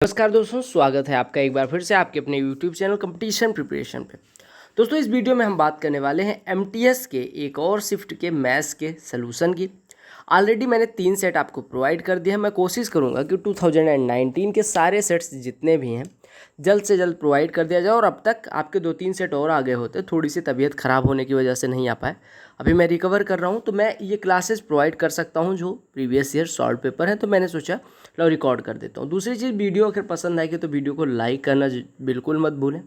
नमस्कार दोस्तों, स्वागत है आपका एक बार फिर से आपके अपने YouTube चैनल कंपटीशन प्रिपरेशन पे। दोस्तों, इस वीडियो में हम बात करने वाले हैं एमटीएस के एक और शिफ्ट के मैथ्स के सलूशन की। ऑलरेडी मैंने 3 सेट आपको प्रोवाइड कर दिया है। मैं कोशिश करूंगा कि 2019 के सारे सेट्स जितने भी हैं जल्द से जल्द प्रोवाइड कर दिया जाए। और अब तक आपके 2-3 सेट और आगे होते, थोड़ी सी तबीयत ख़राब होने की वजह से नहीं आ पाए। अभी मैं रिकवर कर रहा हूँ, तो मैं ये क्लासेस प्रोवाइड कर सकता हूँ जो प्रीवियस ईयर सॉल्व पेपर है। तो मैंने सोचा लो रिकॉर्ड कर देता हूँ। दूसरी चीज़, वीडियो अगर पसंद आएगी तो वीडियो को लाइक करना बिल्कुल मत भूलें।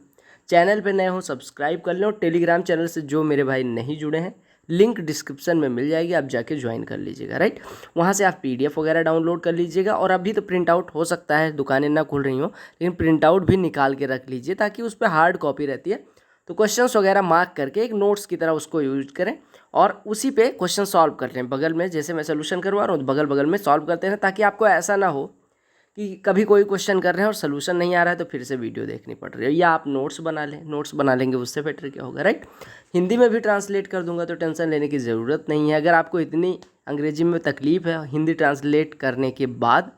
चैनल पे नए हो सब्सक्राइब कर लें, और टेलीग्राम चैनल से जो मेरे भाई नहीं जुड़े हैं लिंक डिस्क्रिप्शन में मिल जाएगी, आप जाके ज्वाइन कर लीजिएगा। राइट, वहाँ से आप पीडीएफ वगैरह डाउनलोड कर लीजिएगा। और अभी तो प्रिंट आउट हो सकता है, दुकानें ना खुल रही हो, लेकिन प्रिंट आउट भी निकाल के रख लीजिए ताकि उस पर हार्ड कॉपी रहती है। तो क्वेश्चंस वगैरह मार्क करके एक नोट्स की तरह उसको यूज करें और उसी पे क्वेश्चन सॉल्व कर लें। बगल में जैसे मैं सोल्यूशन करवा रहा हूँ, बगल बगल में सॉल्व करते हैं, ताकि आपको ऐसा ना हो कि कभी कोई क्वेश्चन कर रहे हैं और सोल्यूशन नहीं आ रहा है तो फिर से वीडियो देखनी पड़ रही है। या आप नोट्स बना लें, नोट्स बना लेंगे उससे बेटर क्या होगा। राइट, हिंदी में भी ट्रांसलेट कर दूंगा तो टेंशन लेने की ज़रूरत नहीं है। अगर आपको इतनी अंग्रेजी में तकलीफ़ है हिंदी ट्रांसलेट करने के बाद,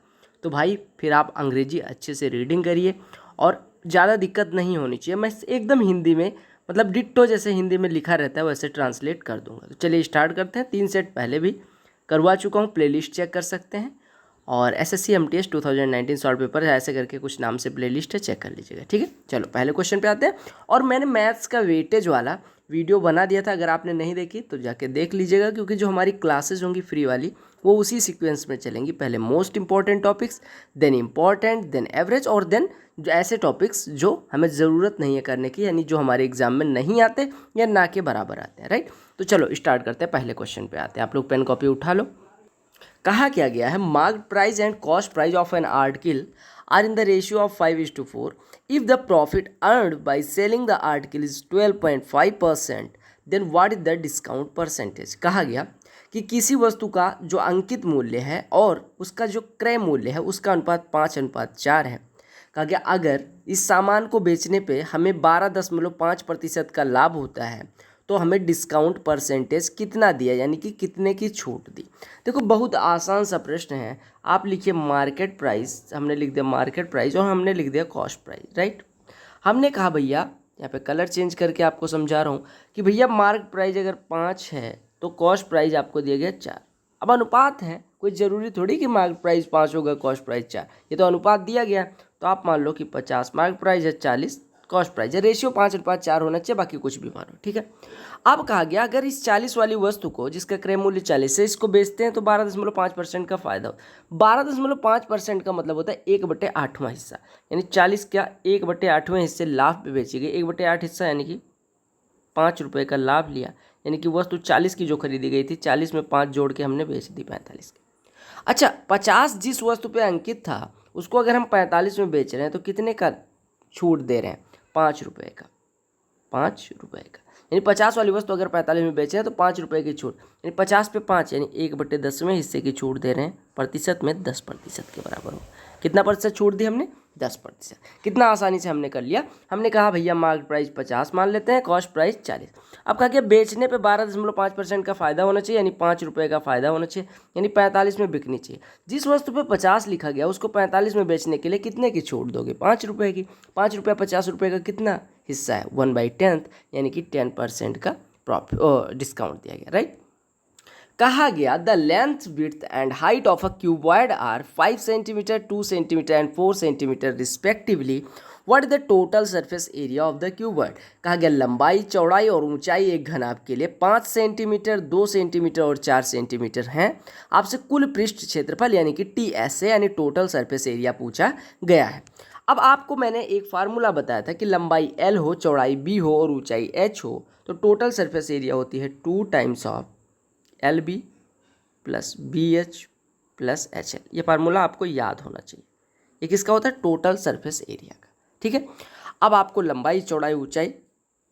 तो भाई फिर आप अंग्रेजी अच्छे से रीडिंग करिए और ज़्यादा दिक्कत नहीं होनी चाहिए। मैं एकदम हिंदी में, मतलब डिट्टो जैसे हिंदी में लिखा रहता है वैसे ट्रांसलेट कर दूंगा। तो चलिए स्टार्ट करते हैं। 3 सेट पहले भी करवा चुका हूँ, प्लेलिस्ट चेक कर सकते हैं। और एसएससी एमटीएस 2019 सॉल्व पेपर ऐसे करके कुछ नाम से प्लेलिस्ट है, चेक कर लीजिएगा। ठीक है, चलो पहले क्वेश्चन पे आते हैं। और मैंने मैथ्स का वेटेज वाला वीडियो बना दिया था, अगर आपने नहीं देखी तो जाके देख लीजिएगा, क्योंकि जो हमारी क्लासेस होंगी फ्री वाली वो उसी सीक्वेंस में चलेंगी। पहले most important topics, then important, then average, और देन जो ऐसे टॉपिक्स जो हमें ज़रूरत नहीं है करने की, यानी जो हमारे एग्जाम में नहीं आते या ना के बराबर आते हैं। राइट, तो चलो स्टार्ट करते हैं। पहले क्वेश्चन पे आते हैं। आप लोग पेन कॉपी उठा लो। कहा क्या गया है, market price and cost price of an article are in the ratio of 5:4 if the profit earned by selling the article is 12.5%, then what is the discount percentage. कहा गया कि किसी वस्तु का जो अंकित मूल्य है और उसका जो क्रय मूल्य है उसका अनुपात 5:4 है। कहा गया अगर इस सामान को बेचने पे हमें 12.5% का लाभ होता है तो हमें डिस्काउंट परसेंटेज कितना दिया, यानी कि कितने की छूट दी। देखो, बहुत आसान सा प्रश्न है। आप लिखिए मार्केट प्राइस, हमने लिख दिया मार्केट प्राइस और हमने लिख दिया कॉस्ट प्राइस। राइट, हमने कहा भैया, यहाँ पे कलर चेंज करके आपको समझा रहा हूँ कि भैया मार्केट प्राइस अगर 5 है तो कॉस्ट प्राइस आपको दिया गया 4। अब अनुपात है, कोई ज़रूरी थोड़ी कि मार्केट प्राइस 5 होगा कॉस्ट प्राइस 4, ये तो अनुपात दिया गया। तो आप मान लो कि 50 मार्केट प्राइस है, 40 कॉस्ट प्राइस है। रेशियो 5:4 होना चाहिए, बाकी कुछ भी मानो। ठीक है, अब कहा गया अगर इस 40 वाली वस्तु को, जिसका क्रय मूल्य 40 है, इसको बेचते हैं तो 12.5% का फायदा हो। 12.5% का मतलब होता है 1/8वां हिस्सा, यानी 40 क्या 1/8वें हिस्से लाभ पे बेची गई। 1/8 हिस्सा यानी कि 5 रुपये का लाभ लिया, यानी कि वस्तु 40 की जो खरीदी गई थी 40 में 5 जोड़ के हमने बेच दी 45 की। अच्छा, 50 जिस वस्तु पे अंकित था उसको अगर हम 45 में बेच रहे हैं तो कितने का छूट दे रहे हैं? 5 रुपये का। 5 रुपये का, यानी 50 वाली वस्तु अगर 45 में बेचे हैं तो 5 रुपये की छूट, यानी 50 पे 5 यानी 1/10वें हिस्से की छूट दे रहे हैं। प्रतिशत में 10% के बराबर हो। कितना प्रतिशत छूट दी हमने? 10%। कितना आसानी से हमने कर लिया। हमने कहा भैया मार्केट प्राइस 50 मान लेते हैं, कॉस्ट प्राइस 40। अब कहा कि बेचने पे 12.5% का फायदा होना चाहिए, यानी 5 रुपये का फायदा होना चाहिए, यानी 45 में बिकनी चाहिए। जिस वस्तु पे 50 लिखा गया उसको 45 में बेचने के लिए कितने की छूट दोगे? 5 रुपये की। 5 रुपया 50 रुपये का कितना हिस्सा है? 1/10, यानी कि 10% का प्रॉफिट डिस्काउंट दिया गया। राइट, कहा गया the length width and height of a cuboid are 5 centimetre, 2 centimetre and 4 centimetre respectively. What is the total surface area of the cuboid. कहा गया लंबाई, चौड़ाई और ऊंचाई एक घनाभ के लिए 5 सेंटीमीटर, 2 सेंटीमीटर और 4 सेंटीमीटर हैं। आपसे कुल पृष्ठ क्षेत्रफल यानी कि TSA यानी टोटल सरफेस एरिया पूछा गया है। अब आपको मैंने एक फार्मूला बताया था कि लंबाई L हो, चौड़ाई B हो और ऊंचाई H हो तो टोटल सरफेस एरिया होती है 2 times of LB plus BH plus HL। ये फार्मूला आपको याद होना चाहिए। ये किसका होता है? टोटल सरफेस एरिया का। ठीक है, अब आपको लंबाई, चौड़ाई, ऊंचाई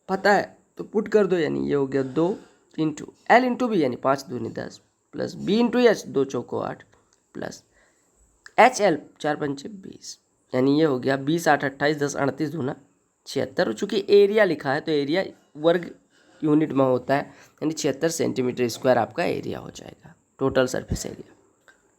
पता है तो पुट कर दो, यानी ये हो गया 2 इंटू L इंटू B यानी 5 दूनी 10 प्लस B इंटू H 2 चौको 8 प्लस HL 4 पंचे 20, यानी ये हो गया 20 8 28 10 38 दूना 76। चूँकि एरिया लिखा है तो एरिया वर्ग यूनिट में होता है, यानी 76 सेंटीमीटर स्क्वायर आपका एरिया हो जाएगा total surface area.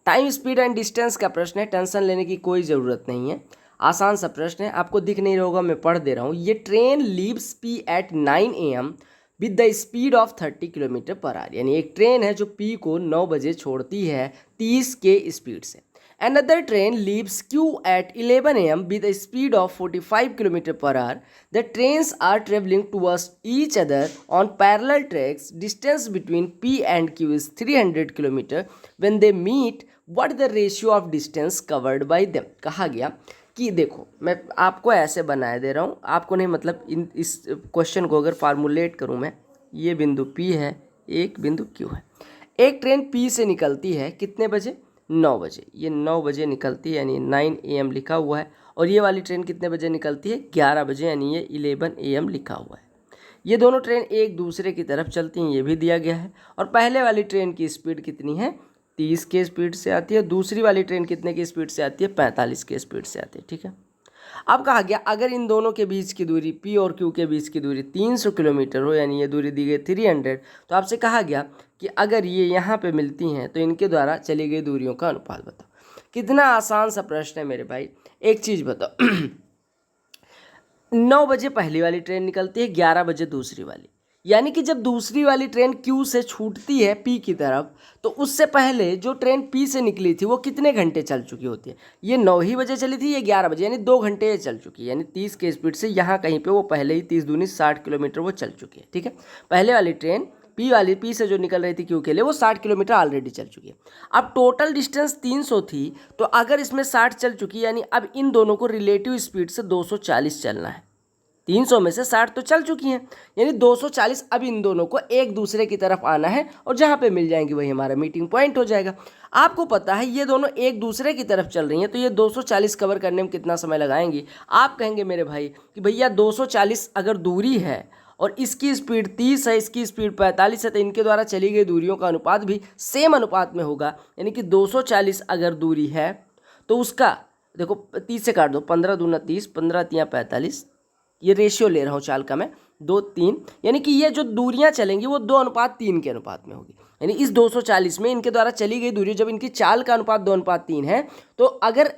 Time, speed and distance का प्रश्न है, टेंशन लेने की कोई ज़रूरत नहीं है। आसान सा प्रश्न है, आपको दिख नहीं रहा होगा, मैं पढ़ दे रहा हूँ। ये train leaves P at 9 AM with the speed of 30 kilometre per hour. यानी एक ट्रेन है जो पी को 9 बजे छोड़ती है 30 के स्पीड से। Another train leaves Q at 11 AM with a speed of 45 km per hour. The trains are traveling towards each other on parallel tracks. Distance between P and Q is 300 km. When they meet, what is the ratio of distance covered by them? कहा गया कि देखो, मैं आपको ऐसे बनाए दे रहा हूँ, आपको नहीं, मतलब इस क्वेश्चन को अगर फार्मूलेट करूँ मैं, ये बिंदु P है, एक बिंदु Q है। एक ट्रेन P से निकलती है कितने बजे? 9 बजे। ये 9 बजे निकलती है, यानी 9 AM लिखा हुआ है। और ये वाली ट्रेन कितने बजे निकलती है? 11 बजे, यानी ये 11 AM लिखा हुआ है। ये दोनों ट्रेन एक दूसरे की तरफ चलती हैं, ये भी दिया गया है। और पहले वाली ट्रेन की स्पीड कितनी है? 30 के स्पीड से आती है। दूसरी वाली ट्रेन कितने की स्पीड से आती है? 45 के स्पीड से आती है। ठीक है, अब कहा गया अगर इन दोनों के बीच की दूरी P और Q के बीच की दूरी 300 किलोमीटर हो, यानी ये दूरी दी गई 300, तो आपसे कहा गया कि अगर ये यहाँ पे मिलती हैं तो इनके द्वारा चली गई दूरियों का अनुपात बताओ। कितना आसान सा प्रश्न है मेरे भाई। एक चीज़ बताओ 9 बजे पहली वाली ट्रेन निकलती है, 11 बजे दूसरी वाली, यानी कि जब दूसरी वाली ट्रेन Q से छूटती है P की तरफ, तो उससे पहले जो ट्रेन P से निकली थी वो कितने घंटे चल चुकी होती है? ये 9 ही बजे चली थी, ये 11 बजे, यानी 2 घंटे ये चल चुकी है। यानी 30 के स्पीड से यहाँ कहीं पे वो पहले ही 30 दूनी 60 किलोमीटर वो चल चुकी है। ठीक है, पहले वाली ट्रेन P से जो निकल रही थी Q के लिए, वो 60 किलोमीटर ऑलरेडी चल चुकी है। अब टोटल डिस्टेंस 300 थी, तो अगर इसमें 60 चल चुकी है, यानी अब इन दोनों को रिलेटिव स्पीड से 240 चलना है। 300 में से 60 तो चल चुकी हैं, यानी 240 अब इन दोनों को एक दूसरे की तरफ आना है, और जहाँ पे मिल जाएंगी वही हमारा मीटिंग पॉइंट हो जाएगा। आपको पता है ये दोनों एक दूसरे की तरफ चल रही हैं, तो ये 240 कवर करने में कितना समय लगाएंगी? आप कहेंगे मेरे भाई कि भैया 240 अगर दूरी है और इसकी स्पीड 30 है, इसकी स्पीड 45 है, तो इनके द्वारा चली गई दूरियों का अनुपात भी सेम अनुपात में होगा। यानी कि 240 अगर दूरी है तो उसका देखो 30 से काट दो, 15 दूना 30, 15 तियाँ 45, ये रेशियो ले रहा हूँ चाल का मैं, 2 3, यानी कि ये जो दूरियां चलेंगी वो 2:3 के अनुपात में होगी। यानी इस 240 में इनके द्वारा चली गई दूरी, जब इनकी चाल का अनुपात 2:3 है, तो अगर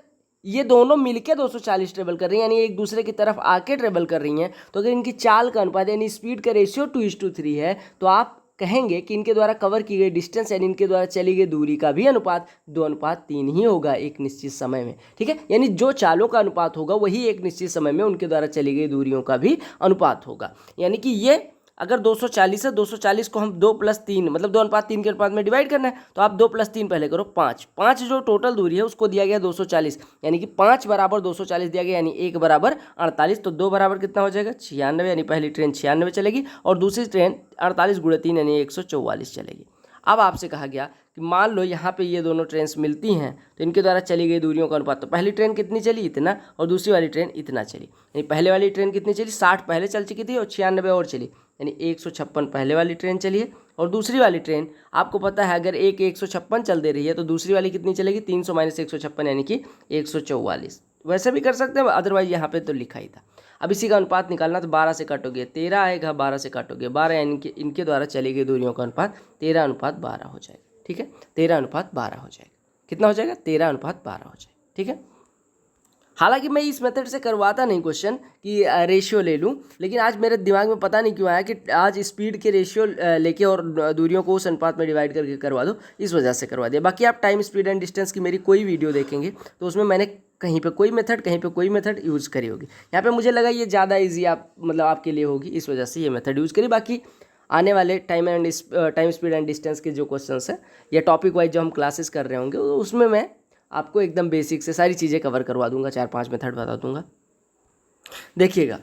ये दोनों मिलके 240 ट्रेवल कर रही हैं, यानी एक दूसरे की तरफ आके ट्रेवल कर रही हैं, तो अगर इनकी चाल का अनुपात यानी स्पीड का रेशियो 2:3 है, तो आप कहेंगे कि इनके द्वारा कवर की गई डिस्टेंस यानी इनके द्वारा चली गई दूरी का भी अनुपात 2:3 ही होगा एक निश्चित समय में। ठीक है, यानी जो चालों का अनुपात होगा वही एक निश्चित समय में उनके द्वारा चली गई दूरियों का भी अनुपात होगा। यानी कि ये अगर 240 है, 240 को हम 2 + 3 मतलब 2:3 के अनुपात में डिवाइड करना है, तो आप 2 + 3 पहले करो 5 जो टोटल दूरी है उसको दिया गया 240, यानी कि 5 बराबर 240 दिया गया, यानी 1 बराबर 48, तो 2 बराबर कितना हो जाएगा? 96, यानी पहली ट्रेन 96 चलेगी और दूसरी ट्रेन 48 × 3 यानी 144 चलेगी। अब आपसे कहा गया कि मान लो यहाँ पे ये दोनों ट्रेन्स मिलती हैं, तो इनके द्वारा चली गई दूरियों का अनुपात, तो पहली ट्रेन कितनी चली? इतना, और दूसरी वाली ट्रेन इतना चली। यानी पहले वाली ट्रेन कितनी चली? 60 पहले चल चुकी थी और 96 और चली, यानी 156 पहले वाली ट्रेन चली है। और दूसरी वाली ट्रेन आपको पता है अगर 156 चल दे रही है तो दूसरी वाली कितनी चलेगी? 300 - 156 यानी कि 144। वैसे भी कर सकते हैं, अदरवाइज यहाँ पे तो लिखा ही था। अब इसी का अनुपात निकालना, तो 12 से काटोगे 13 आएगा, 12 से काटोगे 12, यानी कि इनके द्वारा चली गई दूरियों का अनुपात 13:12 हो जाएगा। ठीक है, 13:12 हो जाएगा। कितना हो जाएगा? 13:12 हो जाएगा। ठीक है, हालांकि मैं इस मेथड से करवाता नहीं क्वेश्चन कि रेशियो ले लूँ, लेकिन आज मेरे दिमाग में पता नहीं क्यों आया कि आज स्पीड के रेशियो लेके और दूरियों को उस अनुपात में डिवाइड करके करवा दो, इस वजह से करवा दिया। बाकी आप टाइम, स्पीड एंड डिस्टेंस की मेरी कोई वीडियो देखेंगे तो उसमें मैंने कहीं पे कोई मेथड, कहीं पे कोई मेथड यूज़ करी होगी। यहाँ पे मुझे लगा ये ज़्यादा ईजी आप मतलब आपके लिए होगी, इस वजह से ये मेथड यूज़ करी। बाकी आने वाले टाइम, स्पीड एंड डिस्टेंस के जो क्वेश्चन है या टॉपिक वाइज जो हम क्लासेस कर रहे होंगे, उसमें मैं आपको एकदम बेसिक से सारी चीज़ें कवर करवा दूंगा, 4-5 मेथड बता दूंगा। देखिएगा,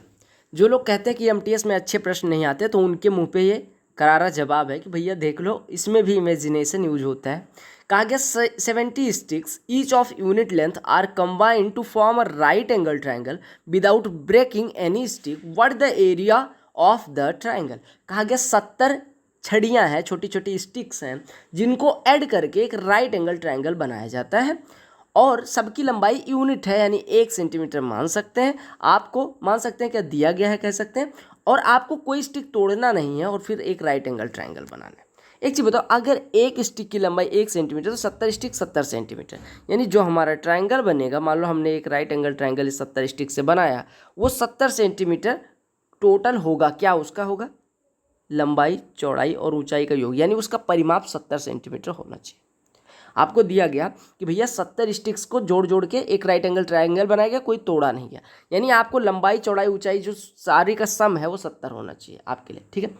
जो लोग कहते हैं कि एमटीएस में अच्छे प्रश्न नहीं आते, तो उनके मुंह पे ये करारा जवाब है कि भैया देख लो, इसमें भी इमेजिनेशन यूज होता है। कहा गया 70 sticks each of unit length are combined to form a right angle triangle without breaking any stick, what the area of the triangle. कहा गया 70 छड़ियाँ हैं, छोटी छोटी स्टिक्स हैं, जिनको ऐड करके एक राइट एंगल ट्राइंगल बनाया जाता है और सबकी लंबाई यूनिट है, यानी 1 सेंटीमीटर मान सकते हैं। आपको मान सकते हैं क्या दिया गया है, कह सकते हैं, और आपको कोई स्टिक तोड़ना नहीं है और फिर एक राइट एंगल ट्राइंगल बनाना है। एक चीज़ बताओ, अगर एक स्टिक की लंबाई 1 सेंटीमीटर तो 70 स्टिक 70 सेंटीमीटर, यानी जो हमारा ट्रायंगल बनेगा, मान लो हमने एक राइट एंगल ट्रायंगल इस 70 स्टिक से बनाया, वो 70 सेंटीमीटर टोटल होगा। क्या उसका होगा? लंबाई, चौड़ाई और ऊंचाई का योग, यानी उसका परिमाप 70 सेंटीमीटर होना चाहिए। आपको दिया गया कि भैया 70 स्टिक्स को जोड़ जोड़ के एक राइट एंगल ट्रायंगल बनाया गया, कोई तोड़ा नहीं गया, यानी आपको लंबाई, चौड़ाई, ऊंचाई जो सारी का सम है वो 70 होना चाहिए आपके लिए, ठीक है।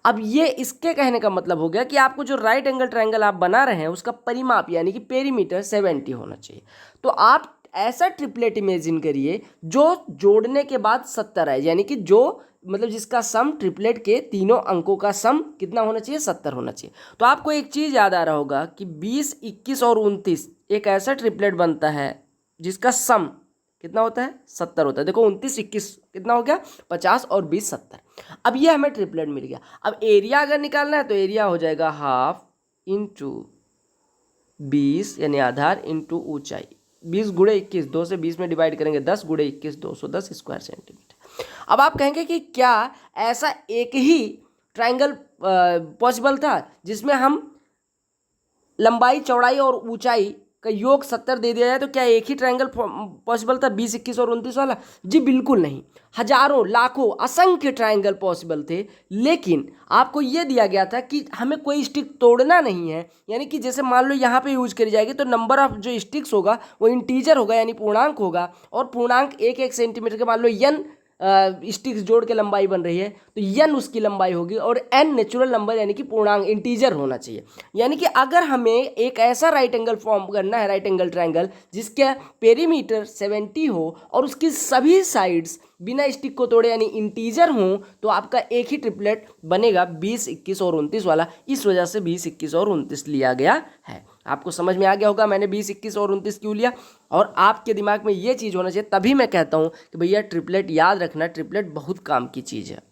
अब ये इसके कहने का मतलब हो गया कि आपको जो राइट एंगल ट्रायंगल आप बना रहे हैं उसका परिमाप यानी कि पेरीमीटर 70 होना चाहिए। तो आप ऐसा ट्रिपलेट इमेजिन करिए जो जोड़ने के बाद 70 आए, यानी कि जो मतलब जिसका सम ट्रिपलेट के तीनों अंकों का सम कितना होना चाहिए? 70 होना चाहिए। तो आपको एक चीज़ याद आ रहा होगा कि 20, 21 और 29 एक ऐसा ट्रिपलेट बनता है जिसका सम कितना होता है? 70 होता है। देखो 29, 21 कितना हो गया? 50 और 20 70। अब ये हमें ट्रिपलेट मिल गया। अब एरिया अगर निकालना है तो एरिया हो जाएगा हाफ इंटू 20 यानी आधार इंटू ऊंचाई। 20 गुणे 21, 2 से 20 में डिवाइड करेंगे 10 गुणे 21 210 स्क्वायर सेंटीमीटर। अब आप कहेंगे कि क्या ऐसा एक ही ट्रायंगल पॉसिबल था जिसमें हम लंबाई, चौड़ाई और ऊंचाई का योग 70 दे दिया जाए, तो क्या एक ही ट्रायंगल पॉसिबल था 20, 21 और 29 वाला? जी बिल्कुल नहीं, हजारों, लाखों, असंख्य ट्रायंगल पॉसिबल थे, लेकिन आपको यह दिया गया था कि हमें कोई स्टिक तोड़ना नहीं है। यानी कि जैसे मान लो यहाँ पे यूज करी जाएगी तो नंबर ऑफ जो स्टिक्स होगा वो इंटीजर होगा यानी पूर्णांक होगा, और पूर्णांक 1-1 सेंटीमीटर के मान लो n स्टिक्स जोड़ के लंबाई बन रही है तो n उसकी लंबाई होगी, और n नेचुरल नंबर यानी कि पूर्णांक इंटीजर होना चाहिए। यानी कि अगर हमें एक ऐसा राइट एंगल फॉर्म करना है, राइट एंगल ट्रायंगल, जिसका पेरीमीटर 70 हो और उसकी सभी साइड्स बिना स्टिक को तोड़े यानी इंटीजर हो, तो आपका एक ही ट्रिपलेट बनेगा 20, 21 और 29 वाला। इस वजह से 20, 21 और 29 लिया गया है। आपको समझ में आ गया होगा मैंने 20, 21 और 29 क्यों लिया, और आपके दिमाग में ये चीज़ होना चाहिए। तभी मैं कहता हूँ कि भैया ट्रिपलेट याद रखना, ट्रिपलेट बहुत काम की चीज़ है।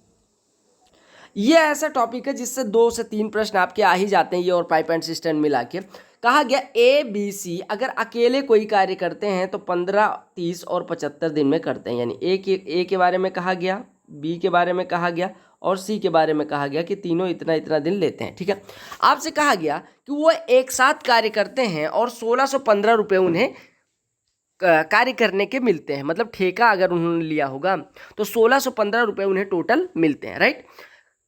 ये ऐसा टॉपिक है जिससे 2 से 3 प्रश्न आपके आ ही जाते हैं, ये और पाइप एंड सिस्टम मिला के। कहा गया ABC अगर अकेले कोई कार्य करते हैं तो 15, 30 और 75 दिन में करते हैं। यानी ए के बारे में कहा गया, बी के बारे में कहा गया और सी के बारे में कहा गया कि तीनों इतना इतना दिन लेते हैं, ठीक है। आपसे कहा गया कि वो एक साथ कार्य करते हैं और 1615 रुपये उन्हें कार्य करने के मिलते हैं, मतलब ठेका अगर उन्होंने लिया होगा तो 1615 रुपये उन्हें टोटल मिलते हैं, राइट।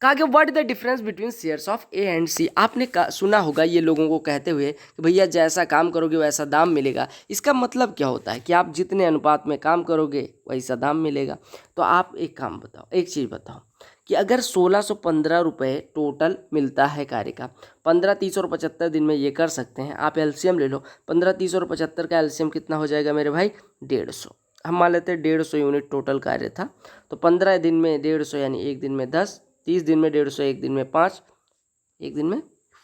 कहा कि what is the difference between shares of A and C. आपने सुना होगा ये लोगों को कहते हुए कि भैया जैसा काम करोगे वैसा दाम मिलेगा। इसका मतलब क्या होता है कि आप जितने अनुपात में काम करोगे वैसा दाम मिलेगा। तो आप एक काम बताओ, एक चीज़ बताओ कि अगर 1615 रुपये टोटल मिलता है कार्य का, 15, 30 और 75 दिन में ये कर सकते हैं। आप एलसीएम ले लो, 15, 30 और 75 का एलसीएम कितना हो जाएगा मेरे भाई? 150। हम मान लेते हैं 150 यूनिट टोटल कार्य था, तो 15 दिन में 150 यानी एक दिन में 10, 30 दिन में 150, एक दिन में 5, एक दिन में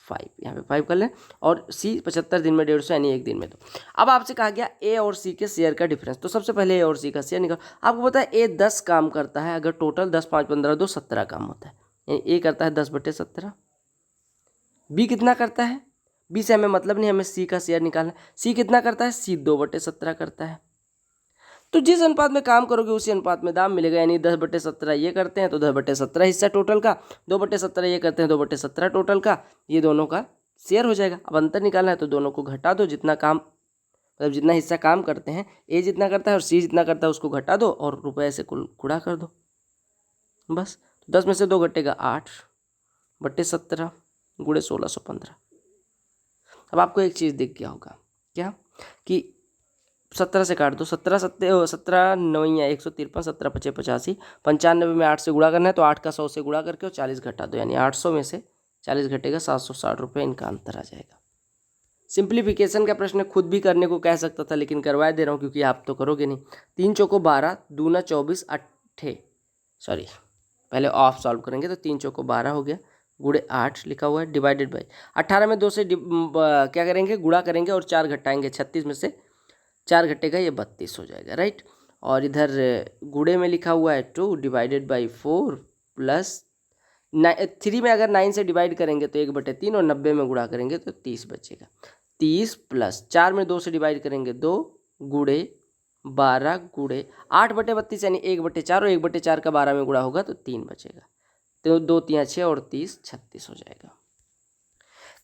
5, यहाँ पे 5 कर लें, और सी 75 दिन में 150 यानी एक दिन में 2। अब आपसे कहा गया ए और सी के शेयर का डिफरेंस, तो सबसे पहले ए और सी का शेयर निकालो। आपको पता है ए 10 काम करता है, अगर टोटल 10, 5, 15, 2, 17 काम होता है, यानी ए करता है 10/17। बी कितना करता है? बी से हमें मतलब नहीं, हमें सी का शेयर निकालना है। सी कितना करता है? सी 2/17 करता है। तो जिस अनुपात में काम करोगे उसी अनुपात में दाम मिलेगा, यानी 10/17 ये करते हैं तो 10/17 हिस्सा टोटल का, 2/17 ये करते हैं 2/17 टोटल का, ये दोनों का शेयर हो जाएगा। अब अंतर निकालना है तो दोनों को घटा दो, जितना काम मतलब जितना हिस्सा काम करते हैं, ए जितना करता है और सी जितना करता है उसको घटा दो और रुपये से कुल गुणा कर दो, बस। 10 में से 2 घटेगा 8/17 गुणे 1615। अब आपको एक चीज़ दिख गया होगा, क्या कि 17 से काट दो, 17 9 153, 17 5 85, 95 में 8 से गुणा करना है तो 8 का 100 से गुणा करके और 40 घटा दो, यानी 800 में से 40 घटेगा 760 रुपये, इनका अंतर आ जाएगा। सिंप्लीफिकेशन का प्रश्न खुद भी करने को कह सकता था, लेकिन करवा दे रहा हूँ क्योंकि आप तो करोगे नहीं। 3 चौको 12, दूना 24, सॉरी पहले ऑफ सॉल्व करेंगे तो 3 चौको 12 हो गया, गुणे 8 लिखा हुआ है, डिवाइडेड बाई 18 में 2 से क्या करेंगे? गुणा करेंगे और 4 घटाएंगे, 36 में से 4 घटेगा, ये 32 हो जाएगा, राइट। और इधर गुणे में लिखा हुआ है 2 डिवाइडेड बाई 4 प्लस 3 में अगर 9 से डिवाइड करेंगे तो 1/3 और 90 में गुणा करेंगे तो 30 बचेगा। 30 प्लस 4 में 2 से डिवाइड करेंगे 2 गुणे 12 गुणे 8/32 यानी 1/4, और 1/4 का 12 में गुणा होगा तो 3 बचेगा, तो 2 3 6 और 30 36 हो जाएगा।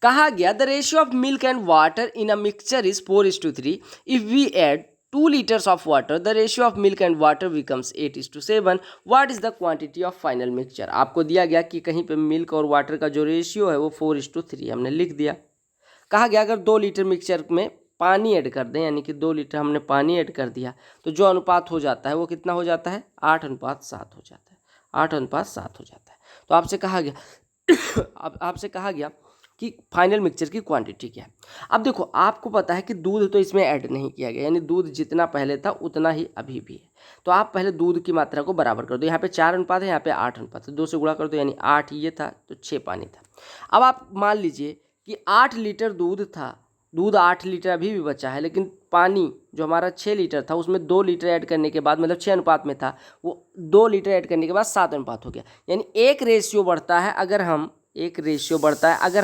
कहा गया the ratio of milk and water in a mixture is 4:3. If we add 2 liters of water, the ratio of milk and water becomes 8:7. What is the quantity of final mixture? आपको दिया गया कि कहीं पे मिल्क और water का जो ratio है वो 4:3 हमने लिख दिया. कहा गया अगर 2 लीटर मिक्सचर में पानी ऐड कर दें, यानी कि 2 लीटर हमने पानी ऐड कर दिया, तो जो अनुपात हो जाता है वो कितना हो जाता है? 8:7 हो जाता है. 8:7 हो जाता है. तो आपसे कहा गया अब आपसे कहा गया कि फाइनल मिक्सचर की क्वांटिटी क्या है. अब देखो, आपको पता है कि दूध तो इसमें ऐड नहीं किया गया, यानी दूध जितना पहले था उतना ही अभी भी है. तो आप पहले दूध की मात्रा को बराबर कर दो. यहाँ पे 4 अनुपात है, यहाँ पे 8 अनुपात है. 2 से गुणा कर दो, यानी 8 ये था तो 6 पानी था. अब आप मान लीजिए कि 8 लीटर दूध था, दूध 8 लीटर अभी भी बचा है, लेकिन पानी जो हमारा 6 लीटर था उसमें 2 लीटर ऐड करने के बाद, मतलब 6 अनुपात में था, वो 2 लीटर ऐड करने के बाद 7 अनुपात हो गया. यानी एक रेशियो बढ़ता है अगर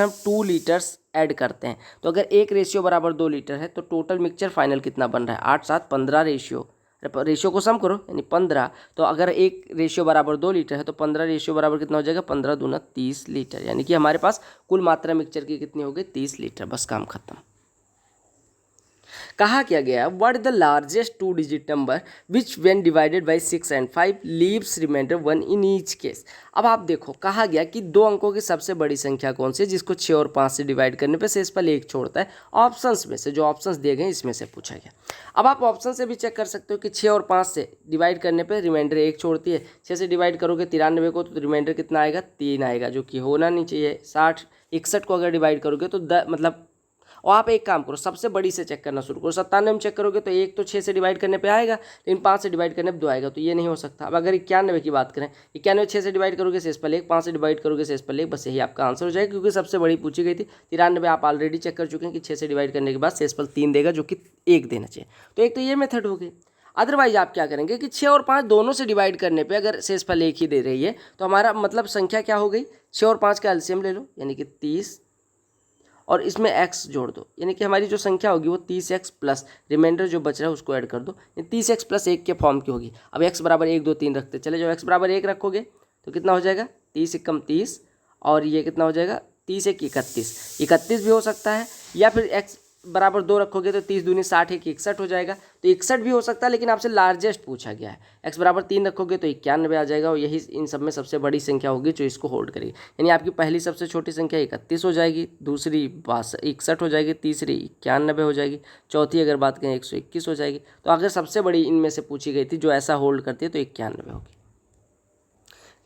हम 2 लीटर्स ऐड करते हैं. तो अगर एक रेशियो बराबर 2 लीटर है तो टोटल मिक्सचर फाइनल कितना बन रहा है? 8 7 15 रेशियो को सम करो, यानी 15. तो अगर एक रेशियो बराबर 2 लीटर है तो 15 रेशियो बराबर कितना हो जाएगा? 15 दूना 30 लीटर. यानी कि हमारे पास कुल मात्रा मिक्सचर की कितनी हो गई? 30 लीटर. बस काम खत्म. कहा क्या गया what is the largest 2 digit number which when divided by 6 and 5 leaves remainder 1 in each case. अब आप देखो, कहा गया कि 2 अंकों की सबसे बड़ी संख्या कौन सी है जिसको 6 और 5 से डिवाइड करने पे शेषफल 1 छोड़ता है. ऑप्शंस में से, जो ऑप्शंस दिए गए इसमें से पूछा गया. अब आप ऑप्शन से भी चेक कर सकते हो कि 6 और 5 से डिवाइड करने पर रिमाइंडर 1 छोड़ती है. 6 से डिवाइड करोगे 93 को तो रिमाइंडर कितना आएगा? 3 आएगा, जो कि होना नहीं चाहिए. 61 को अगर डिवाइड करोगे तो मतलब, और आप एक काम करो, सबसे बड़ी से चेक करना शुरू करो. 97 में चेक करोगे तो 1 तो 6 से डिवाइड करने पे आएगा, लेकिन 5 से डिवाइड करने पे 2 आएगा, तो ये नहीं हो सकता. अब अगर 91 की बात करें, 91 6 से डिवाइड करोगे शेषफल 1, 5 से डिवाइड करोगे शेषफल 1, बस यही आपका आंसर हो जाएगा, क्योंकि सबसे बड़ी पूछी गई थी. 93 आप ऑलरेडी चेक कर चुके हैं कि 6 से डिवाइड करने के बाद शेषफल 3 देगा, जो कि 1 देना चाहिए. तो एक तो ये मेथड हो गई. अदरवाइज आप क्या करेंगे कि 6 और 5 दोनों से डिवाइड करने पे अगर शेषफल 1 ही दे रही है तो हमारा मतलब संख्या क्या हो गई? 6 और 5 का एलसीएम ले लो, यानी कि 30, और इसमें x जोड़ दो, यानी कि हमारी जो संख्या होगी वो 30x प्लस रिमाइंडर जो बच रहा है उसको ऐड कर दो. 30x प्लस 1 के फॉर्म की होगी. अब x बराबर 1 2 3 रखते चले जाओ. x बराबर 1 रखोगे तो कितना हो जाएगा? 30 एकम 30, और ये कितना हो जाएगा? 30 एक 31. 31 भी हो सकता है, या फिर x बराबर 2 रखोगे तो 30 दूनी 60 एक 61 हो जाएगा. तो 61 भी हो सकता है, लेकिन आपसे लार्जेस्ट पूछा गया है. x बराबर 3 रखोगे तो 91 आ जाएगा, और यही इन सब में सबसे बड़ी संख्या होगी जो इसको होल्ड करेगी. यानी आपकी पहली सबसे छोटी संख्या 31 हो जाएगी, दूसरी 61 हो जाएगी, तीसरी 91 हो जाएगी, चौथी अगर बात करें 121 हो जाएगी. तो अगर सबसे बड़ी इनमें से पूछी गई थी जो ऐसा होल्ड करती है तो 91 होगी.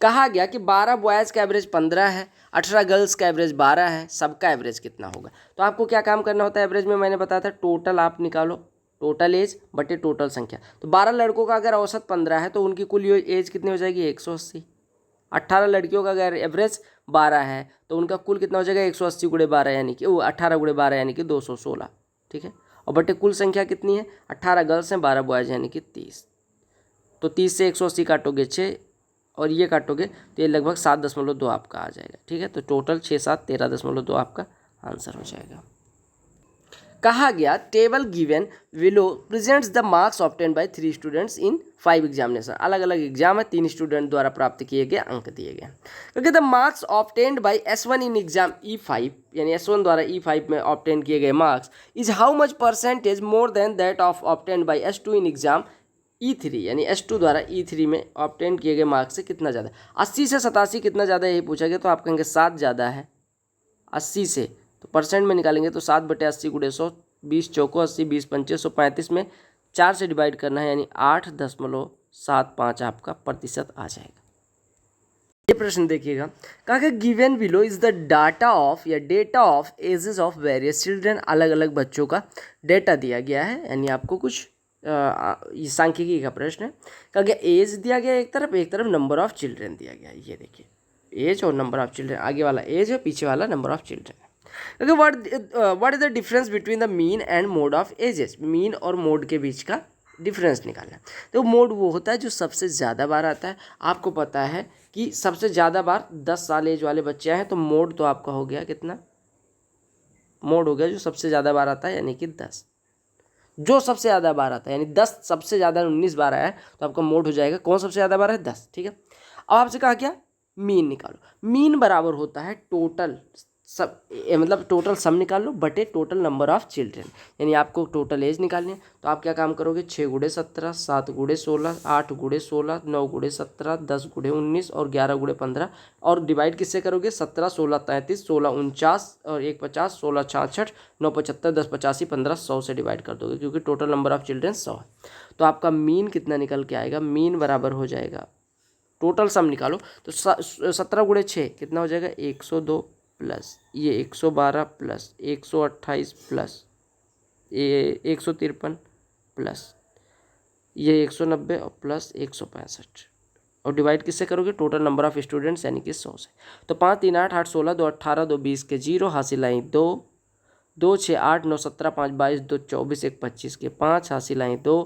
कहा गया कि 12 बॉयज़ का एवरेज 15 है, 18 गर्ल्स का एवरेज 12 है, सबका एवरेज कितना होगा? तो आपको क्या काम करना होता है? एवरेज में मैंने बताया था टोटल आप निकालो, टोटल एज बटे टोटल संख्या. तो 12 लड़कों का अगर औसत 15 है तो उनकी कुल एज कितनी हो जाएगी? 180. 18 लड़कियों का अगर एवरेज 12 है तो उनका कुल कितना हो जाएगा? 180 गुणे 12, यानी कि 18 गुणे 12 यानी कि 216. ठीक है, और बटे कुल संख्या कितनी है? 18 गर्ल्स हैं, 12 बॉयज़ यानी कि 30. तो 30 से 180 काटोगे 6, और ये काटोगे तो ये लगभग 7.2 आपका आ जाएगा. ठीक है, तो टोटल 6 7 13.2 आपका आंसर हो जाएगा. कहा गया table given below presents the marks obtain bye 3 students in 5 examination. अलग अलग एग्जाम है, 3 स्टूडेंट द्वारा प्राप्त किए गए अंक दिए गए. क्योंकि the marks obtained by S1 in exam E5, यानी S1 द्वारा E5 में ऑब्टेन किए गए marks is how much percentage more than that of obtained by S2 in exam E3, यानी S2 द्वारा E3 में ऑब्टेन किए गए मार्क्स से कितना ज़्यादा? 80 से 87 कितना ज़्यादा यही पूछा गया, तो आप कहेंगे 7 ज़्यादा है. 80 से तो परसेंट में निकालेंगे तो 7/80 गुणे 100, 20 चौको 80, 20 पंचे 135 में 4 से डिवाइड करना है, यानी 8.75 आपका प्रतिशत आ जाएगा. ये प्रश्न देखिएगा, कहा कि given below is the data of या data of ages of various children. अलग अलग बच्चों का डेटा दिया गया है, यानी आपको कुछ ये सांख्यिकी का प्रश्न है. कहा गया एज दिया गया एक तरफ नंबर ऑफ चिल्ड्रन दिया गया. ये देखिए, एज और नंबर ऑफ चिल्ड्रन, आगे वाला एज है, पीछे वाला नंबर ऑफ चिल्ड्रन है. What is the difference between the mean and mode of ages. Mean और मोड के बीच का डिफरेंस निकालना है. तो मोड वो होता है जो सबसे ज़्यादा बार आता है. आपको पता है कि सबसे ज़्यादा बार 10 साल एज वाले बच्चे हैं, तो मोड तो आपका हो गया कितना? मोड हो गया जो सबसे ज़्यादा बार आता है, यानी कि 10. जो सबसे ज़्यादा बार आता है, यानी 10 सबसे ज़्यादा 19 बार आया है, तो आपका मोड हो जाएगा कौन सबसे ज़्यादा बार है? 10. ठीक है, अब आपसे कहा क्या? मीन निकालो. मीन बराबर होता है टोटल सब मतलब टोटल सम निकाल लो बटे टोटल नंबर ऑफ चिल्ड्रेन, यानी आपको टोटल एज निकालनी है। तो आप क्या काम करोगे, 6 गुणे 17, 7 गुणे 16, 8 गुणे 16, 9 गुणे 17, 10 गुणे 19 और 11 गुणे 15, और डिवाइड किससे करोगे, 17 16 33, 16 49 और 1 50, 16 66, 9 75, 10 85, 15 100 से डिवाइड कर दोगे, क्योंकि टोटल नंबर ऑफ चिल्ड्रेन 100 है। तो आपका मीन कितना निकल के आएगा, मीन बराबर हो जाएगा, टोटल सम निकालो तो 17 गुणे 6 कितना हो जाएगा, 102 प्लस ये 112 प्लस 128 प्लस ये 153 प्लस ये 190 और प्लस 165, और डिवाइड किससे करोगे, टोटल नंबर ऑफ स्टूडेंट्स यानी कि 100 से। तो 5 3 8 8 16 2 18 2 20 के 0 हासिल आई 2 2 6 8 9 17 5 22 2 24 1 25 के 5 हासिल आई 2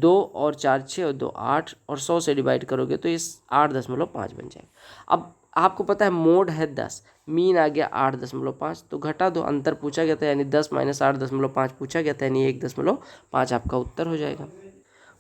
2 और 4 6 और 2 8 और 100 से डिवाइड करोगे तो इस 8.5 बन जाएगा। अब आपको पता है मोड है 10, मीन आ गया 8.5, तो घटा दो, अंतर पूछा गया था यानी 10 माइनस 8.5 पूछा गया था यानी 1.5 आपका उत्तर हो जाएगा।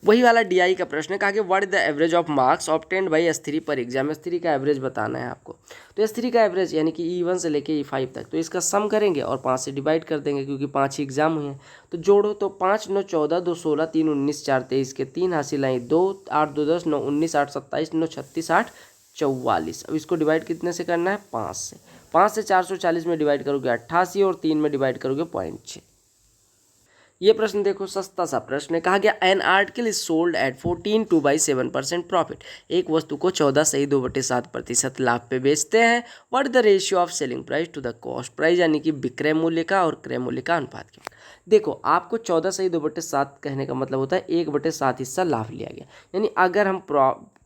वही वाला डीआई का प्रश्न है, कहा कि what is the average of marks obtained bye S3 पर एग्जाम। S3 का एवरेज बताना है आपको। तो S3 का एवरेज यानी कि E1 से लेके E5 तक, तो इसका सम करेंगे और 5 से डिवाइड कर देंगे क्योंकि 5 ही एग्जाम हुए हैं। तो जोड़ो तो 5 9 14 2 16 3 19 4 23 के 3 हासिल आई 2 8 2 10 9 19 8 27 9 36 8 44। अब इसको डिवाइड कितने से करना है, 5 से। 5 से 440 में डिवाइड करोगे 88 और 3 में डिवाइड करोगे 0.6। ये प्रश्न देखो, सस्ता सा प्रश्न है। कहा गया an article is sold at 14.2/7% profit. एक वस्तु को 14.2/7% लाभ पे बेचते हैं। What the ratio of selling price to the cost price, यानी कि विक्रय मूल्य का और क्रय मूल्य का अनुपात क्या। देखो आपको 14.2/7 कहने का मतलब होता है 1/7 हिस्सा लाभ लिया गया, यानी अगर हम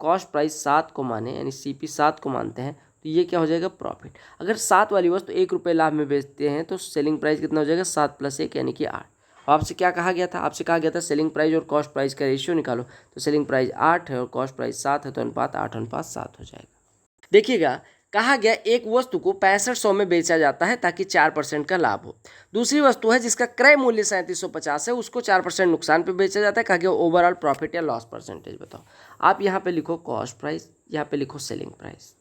कॉस्ट प्राइस 7 को माने यानी CP 7 को मानते हैं तो ये क्या हो जाएगा, प्रॉफिट। अगर 7 वाली वस्तु 1 रुपये लाभ में बेचते हैं तो सेलिंग प्राइस कितना हो जाएगा, 7 + 1 यानी कि 8। आपसे क्या कहा गया था, आपसे कहा गया था सेलिंग प्राइस और कॉस्ट प्राइस का रेशियो निकालो। तो सेलिंग प्राइस 8 है और कॉस्ट प्राइस 7 है, तो अनुपात 8:7 हो जाएगा। देखिएगा, कहा गया एक वस्तु को 6500 में बेचा जाता है ताकि 4% का लाभ हो। दूसरी वस्तु है जिसका क्रय मूल्य 3750 है, उसको 4% नुकसान पे बेचा जाता है। कहा गया ओवरऑल प्रॉफिट या लॉस परसेंटेज बताओ। आप यहाँ पे लिखो कॉस्ट प्राइस, यहाँ पे लिखो सेलिंग प्राइस।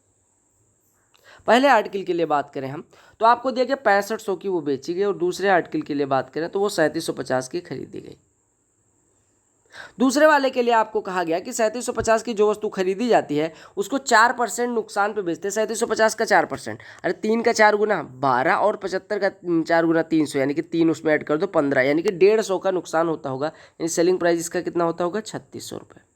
पहले आर्टिकल के लिए बात करें हम तो आपको दिया गया 6500 की वो बेची गई, और दूसरे आर्टिकल के लिए बात करें तो वो 3750 की खरीदी गई। दूसरे वाले के लिए आपको कहा गया कि 3750 की जो वस्तु खरीदी जाती है उसको 4% नुकसान पे बेचते हैं। 3750 का 4%, अरे 3 का 4 गुना 12 और 75 का 4 गुना 300, यानी कि 3 उसमें ऐड कर दो 15, यानी कि 150 का नुकसान होता होगा। यानी सेलिंग प्राइस इसका कितना होता होगा, 3600 रुपये।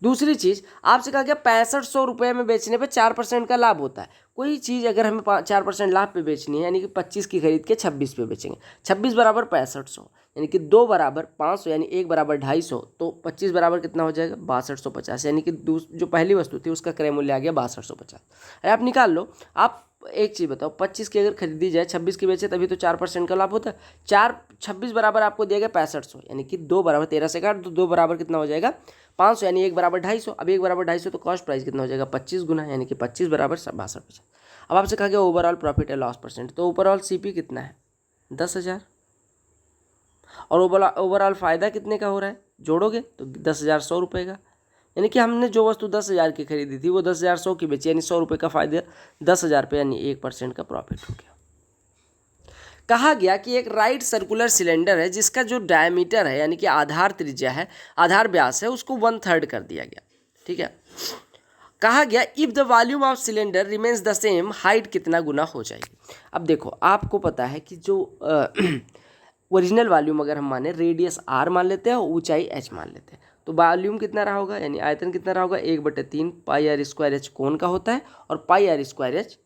दूसरी चीज़ आपसे कहा गया 6500 रुपये में बेचने पे 4% का लाभ होता है। कोई चीज़ अगर हमें 4% लाभ पे बेचनी है यानी कि 25 की खरीद के 26 पे बेचेंगे। 26 बराबर 6500, यानी कि 2 बराबर 500, यानी 1 बराबर 250, तो 25 बराबर कितना हो जाएगा, 6250, यानी कि जो पहली वस्तु थी उसका क्रय मूल्य आ गया 6250। अरे आप निकाल लो। आप एक चीज़ बताओ, 25 की अगर खरीदी जाए 26 की बेचे तभी तो 4% का लाभ होता है। 26 बराबर आपको दिया गया 6500, यानी कि 2 बराबर 13 से काट तो 2 बराबर कितना हो जाएगा, 500, यानी 1 बराबर 250। अब 1 बराबर 250 तो कॉस्ट प्राइस कितना हो जाएगा, 25 गुना, यानी कि 25 बराबर 6250। अब आपसे कहा गया ओवरऑल प्रॉफिट है लॉस परसेंट, तो ओवरऑल CP कितना है, 10,000, और ओवरऑल फ़ायदा कितने का हो रहा है, जोड़ोगे तो 10,100 रुपये का। यानी कि हमने जो वस्तु 10,000 की खरीदी थी वो 10,100 की बेची, यानी 100 रुपये का फायदा 10,000 पे, यानी 1% का प्रॉफिट हो गया। कहा गया कि एक राइट सर्कुलर सिलेंडर है जिसका जो डायमीटर है यानी कि आधार त्रिज्या है, आधार व्यास है, उसको 1/3 कर दिया गया। ठीक है, कहा गया if the volume of cylinder remains the same, height कितना गुना हो जाएगी। अब देखो आपको पता है कि जो ओरिजिनल वॉल्यूम अगर हम माने रेडियस R मान लेते हैं और ऊंचाई h मान लेते हैं, तो वॉल्यूम कितना रहा होगा, यानी आयतन कितना रहा होगा, 1/3 πr² h कोण का होता है और πr² h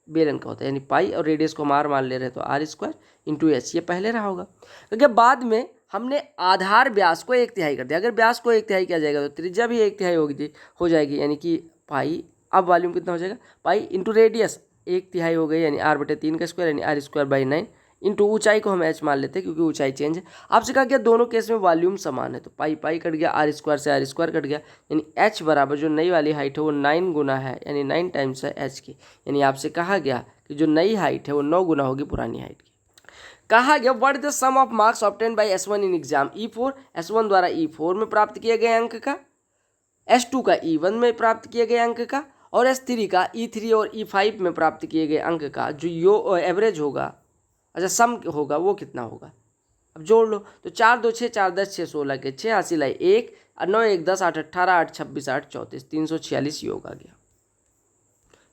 बेलन का होता है, यानी पाई और रेडियस को हम R मान ले रहे हैं तो R² × h, ये पहले रहा होगा। क्योंकि बाद में हमने आधार व्यास को 1/3 कर दिया। अगर व्यास को 1/3 किया जाएगा तो त्रिज्या भी 1/3 हो जाएगी, यानी कि पाई। अब वॉल्यूम कितना हो जाएगा, पाई × रेडियस 1/3 हो गई, यानी R/3 का स्क्वायर, यानी R²/9 इंटू ऊंचाई को हम h मान लेते हैं क्योंकि ऊंचाई चेंज है। आपसे कहा गया दोनों केस में वॉल्यूम समान है, तो पाई पाई कट गया, R² से R² कट गया, यानी h बराबर जो नई वाली हाइट है वो 9 गुना है, यानी 9 टाइम्स है h की। यानी आपसे कहा गया कि जो नई हाइट है वो 9 गुना होगी पुरानी हाइट की। कहा गया what is the sum of marks obtained by S1 in exam E4, S1 द्वारा E4 में प्राप्त किए गए अंक का, S2 का E1 में प्राप्त किए गए अंक का, और S3 का E3 और E5 में प्राप्त किए गए अंक का जो एवरेज होगा, अच्छा सम होगा, वो कितना होगा। अब जोड़ लो तो 4 2 6 4 10 6 16 के 6 हासिल है 1 और 9 1 10 8 18 8 26 8 34 346 योग आ गया।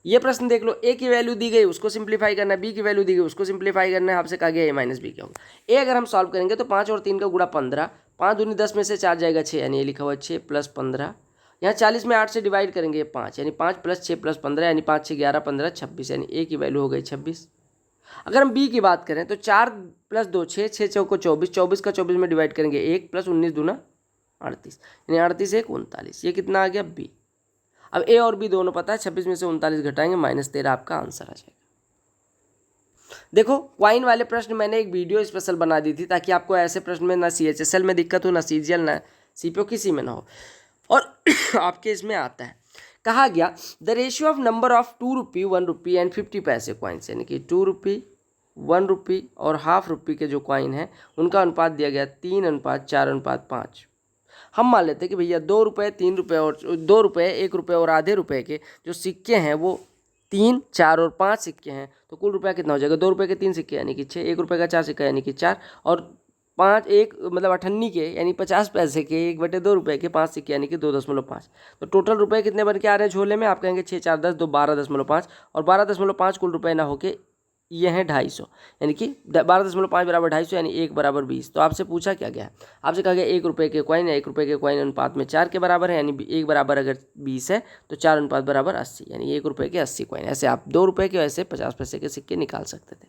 ये प्रश्न देख लो, ए की वैल्यू दी गई उसको सिंप्लीफाई करना है, बी की वैल्यू दी गई उसको सिंप्लीफाई करना है, आपसे कहा गया ए माइनस बी क्या होगा। ए अगर हम सॉल्व करेंगे तो 5 और 3 का गुणा 15, 5 दूनी 10 में से 4 जाएगा 6, यानी ये लिखा हुआ 6 प्लस 15, यहाँ 40 में 8 से डिवाइड करेंगे 5, यानी 5 प्लस 6 प्लस 15, यानी 5 6 11 15 26, यानी ए की वैल्यू हो गई 26। अगर हम बी की बात करें तो 4 प्लस 2 6, 6 चौको 24, 24 का 24 में डिवाइड करेंगे 1 प्लस 19 दूना 38, यानी 38 1 39, ये कितना आ गया बी। अब ए और बी दोनों पता है, 26 में से 39 घटाएंगे -13, आपका आंसर आ जाएगा। देखो क्वाइन वाले प्रश्न मैंने एक वीडियो स्पेशल बना दी थी ताकि आपको ऐसे प्रश्न में ना CHSL में दिक्कत हो, ना CGL, ना CPO किसी में ना हो, और आपके इसमें आता है। कहा गया the ratio of number of 2 rupee 1 rupee and 50 पैसे कॉइन्स, यानी कि 2 रुपी 1 रुपी और हाफ रुपी के जो कॉइन हैं उनका अनुपात दिया गया 3:4:5। हम मान लेते हैं कि भैया 2 रुपये 3 रुपये और 2 रुपये 1 रुपये और आधे रुपये के जो सिक्के हैं वो 3 4 और 5 सिक्के हैं, तो कुल रुपया कितना हो जाएगा। 2 रुपये के 3 सिक्के यानी कि 6, 1 रुपये का 4 सिक्का यानी कि 4, और 5 1 मतलब 98 के यानी 50 पैसे के 1/2 रुपये के 5 सिक्के यानी कि 2.5। तो टोटल रुपये कितने बन के आ रहे हैं झोले में, आप कहेंगे 6 4 10 2 12.5, और 12.5 कुल रुपये ना होके ये हैं 250, यानी कि 12.5 बराबर 250, यानी 1 बराबर 20। तो आपसे पूछा क्या गया है, आपसे कहा गया 1 रुपये के कॉइन या 1 रुपये के कॉइन अनुपात में 4 के बराबर है, यानी 1 बराबर अगर 20 है तो 4 अनुपात बराबर 80, यानी 1 रुपये के 80 कॉइन। ऐसे आप 2 रुपये के ऐसे 50 पैसे के सिक्के निकाल सकते थे।